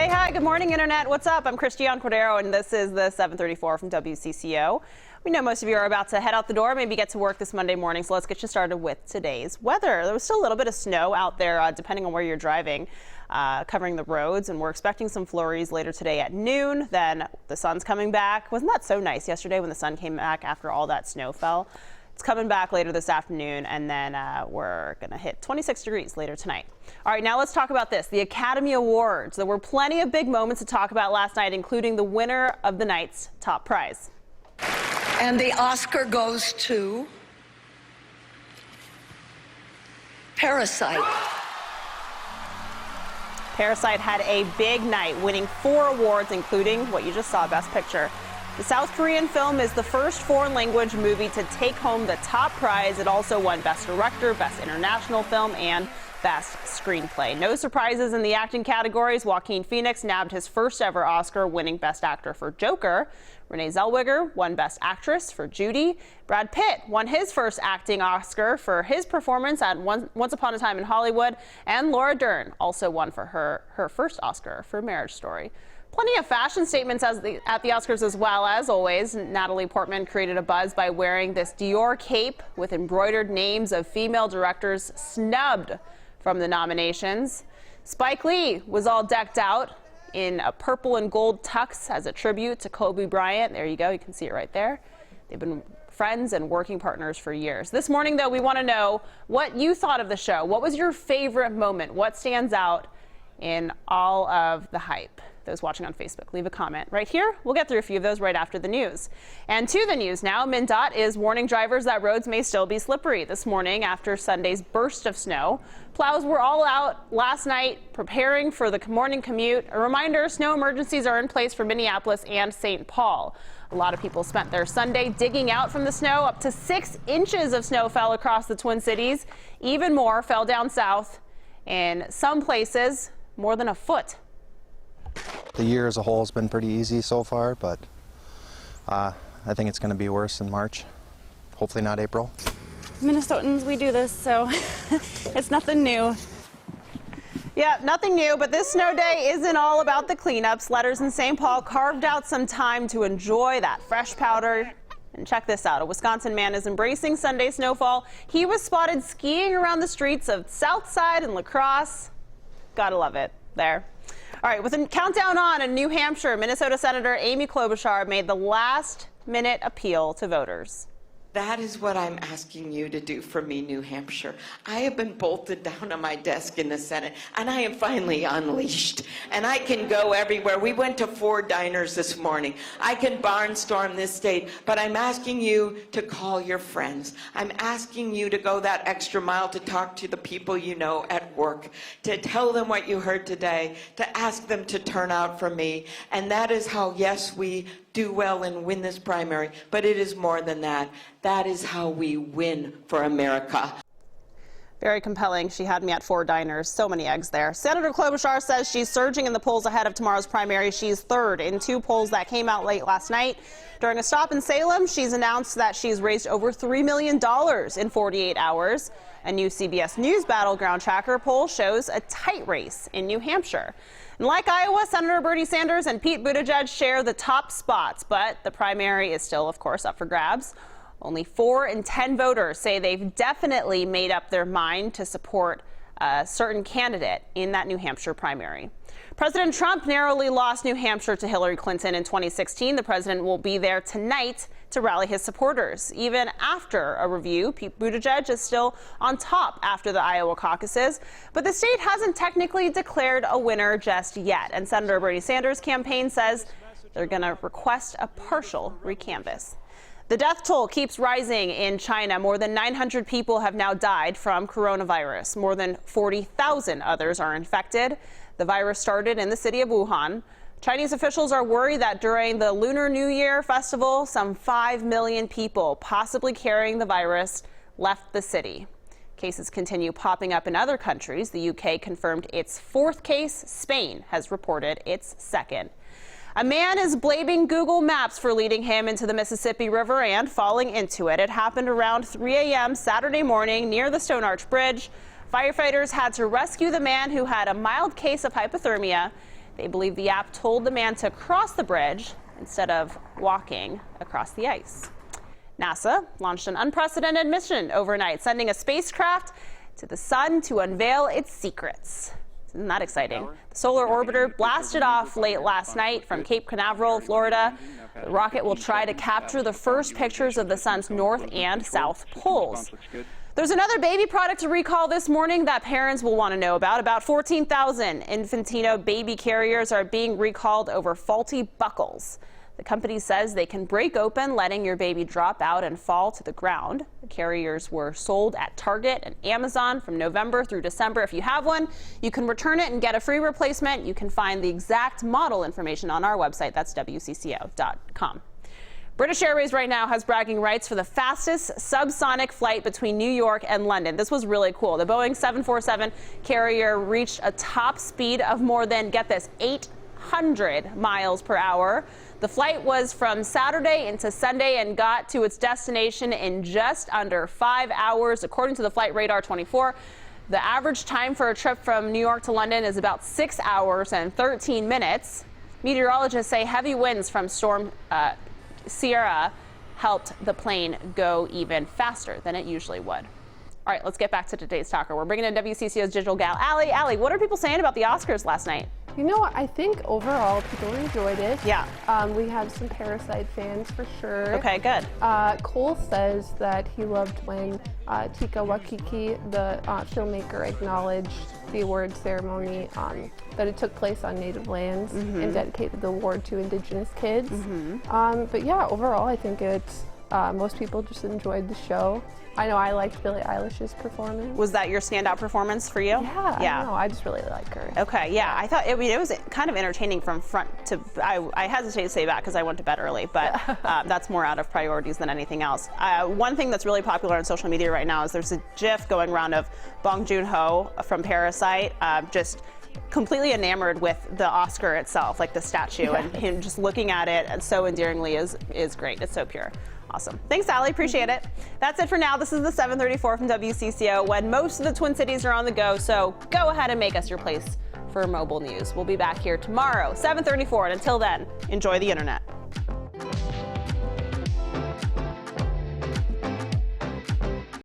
hi, good morning, Internet. What's up? I'm Christiane Cordero, and this is the 734 from WCCO. We know most of you are about to head out the door, maybe get to work this Monday morning, so let's get you started with today's weather. There was still a little bit of snow out there, depending on where you're driving, covering the roads, and we're expecting some flurries later today at noon. Then the sun's coming back. Wasn't that so nice yesterday when the sun came back after all that snow fell? It's coming back later this afternoon, and then we're going to hit 26 degrees later tonight. All right, now let's talk about this, the Academy Awards. There were plenty of big moments to talk about last night, including the winner of the night's top prize. And the Oscar goes to Parasite. Parasite had a big night, winning 4 awards, including what you just saw, Best Picture. The South Korean film is the first foreign language movie to take home the top prize. It also won Best Director, Best International Film, and Best Screenplay. No surprises in the acting categories. Joaquin Phoenix nabbed his first ever Oscar, winning Best Actor for Joker. Renee Zellweger won Best Actress for Judy. Brad Pitt won his first acting Oscar for his performance at Once Upon a Time in Hollywood. And Laura Dern also won for her first Oscar for Marriage Story. Plenty of fashion statements at the Oscars as well. As always, Natalie Portman created a buzz by wearing this Dior cape with embroidered names of female directors snubbed from the nominations. Spike Lee was all decked out in a purple and gold tux as a tribute to Kobe Bryant. There you go. You can see it right there. They've been friends and working partners for years. This morning, though, we want to know what you thought of the show. What was your favorite moment? What stands out in all of the hype? Those watching on Facebook, leave a comment right here. We'll get through a few of those right after the news. And to the news now, MnDOT is warning drivers that roads may still be slippery this morning after Sunday's burst of snow. Plows were all out last night preparing for the morning commute. A reminder, snow emergencies are in place for Minneapolis and St. Paul. A lot of people spent their Sunday digging out from the snow. Up to 6 inches of snow fell across the Twin Cities. Even more fell down south. In some places, more than a foot. The year as a whole has been pretty easy so far, but I think it's going to be worse in March. Hopefully not April. Minnesotans, we do this, so it's nothing new. Yeah, nothing new, but this snow day isn't all about the cleanups. Letters in St. Paul carved out some time to enjoy that fresh powder. And check this out. A Wisconsin man is embracing Sunday snowfall. He was spotted skiing around the streets of Southside and La Crosse. Gotta love it there. All right, with a countdown on in New Hampshire, Minnesota Senator Amy Klobuchar made the last-minute appeal to voters. That is what I'm asking you to do for me, New Hampshire. I have been bolted down on my desk in the Senate, and I am finally unleashed. And I can go everywhere. We went to 4 diners this morning. I can barnstorm this state, but I'm asking you to call your friends. I'm asking you to go that extra mile to talk to the people you know at work, to tell them what you heard today, to ask them to turn out for me. And that is how, yes, we do well and win this primary, but it is more than that. That is how we win for America. Very compelling. She had me at 4 diners. So many eggs there. Senator Klobuchar says she's surging in the polls ahead of tomorrow's primary. She's third in 2 polls that came out late last night. During a stop in Salem, she's announced that she's raised over $3 million in 48 hours. A new CBS News Battleground Tracker poll shows a tight race in New Hampshire. And like Iowa, Senator Bernie Sanders and Pete Buttigieg share the top spots, but the primary is still, of course, up for grabs. Only 4 in 10 voters say they've definitely made up their mind to support a certain candidate in that New Hampshire primary. President Trump narrowly lost New Hampshire to Hillary Clinton in 2016. The president will be there tonight to rally his supporters. Even after a review, Pete Buttigieg is still on top after the Iowa caucuses, but the state hasn't technically declared a winner just yet. And Senator Bernie Sanders' campaign says they're going to request a partial recanvass. The death toll keeps rising in China. More than 900 people have now died from coronavirus. More than 40,000 others are infected. The virus started in the city of Wuhan. Chinese officials are worried that during the Lunar New Year festival, some 5 million people, possibly carrying the virus, left the city. Cases continue popping up in other countries. The UK confirmed its 4th case. Spain has reported its 2nd. A man is blaming Google Maps for leading him into the Mississippi River and falling into it. It happened around 3 a.m. Saturday morning near the Stone Arch Bridge. Firefighters had to rescue the man who had a mild case of hypothermia. They believe the app told the man to cross the bridge instead of walking across the ice. NASA launched an unprecedented mission overnight, sending a spacecraft to the sun to unveil its secrets. Isn't that exciting? The solar orbiter blasted off late last night from Cape Canaveral, Florida. The rocket will try to capture the first pictures of the sun's north and south poles. There's another baby product to recall this morning that parents will want to know about. About 14,000 Santino baby carriers are being recalled over faulty buckles. The company says they can break open, letting your baby drop out and fall to the ground. The carriers were sold at Target and Amazon from November through December. If you have one, you can return it and get a free replacement. You can find the exact model information on our website. That's WCCO.com. British Airways right now has bragging rights for the fastest subsonic flight between New York and London. This was really cool. The Boeing 747 carrier reached a top speed of more than, get this, 800 miles per hour. The flight was from Saturday into Sunday and got to its destination in just under 5 hours. According to the Flight Radar 24, the average time for a trip from New York to London is about 6 hours and 13 minutes. Meteorologists say heavy winds from Storm Sierra helped the plane go even faster than it usually would. All right, let's get back to today's talker. We're bringing in WCCO's digital gal, Allie. Allie, what are people saying about the Oscars last night? You know what? I think overall people enjoyed it. Yeah. We had some Parasite fans for sure. Okay, good. Cole says that he loved when Tika Waikiki, the filmmaker, acknowledged the award ceremony, that it took place on native lands and dedicated the award to Indigenous kids. But yeah, overall I think it's, most people just enjoyed the show. I know I liked Billie Eilish's performance. Was that your standout performance for you? Yeah, I don't know, I just really like her. Okay, yeah, I thought it was kind of entertaining from front to. I hesitate to say that because I went to bed early, but that's more out of priorities than anything else. One thing that's really popular on social media right now is there's a GIF going around of Bong Joon-ho from Parasite, just completely enamored with the Oscar itself, like the statue, and him just looking at it and so endearingly is great. It's so pure. Awesome. Thanks, Allie. Appreciate it. That's it for now. This is the 734 from WCCO, when most of the Twin Cities are on the go, so go ahead and make us your place for mobile news. We'll be back here tomorrow, 734, and until then, enjoy the internet.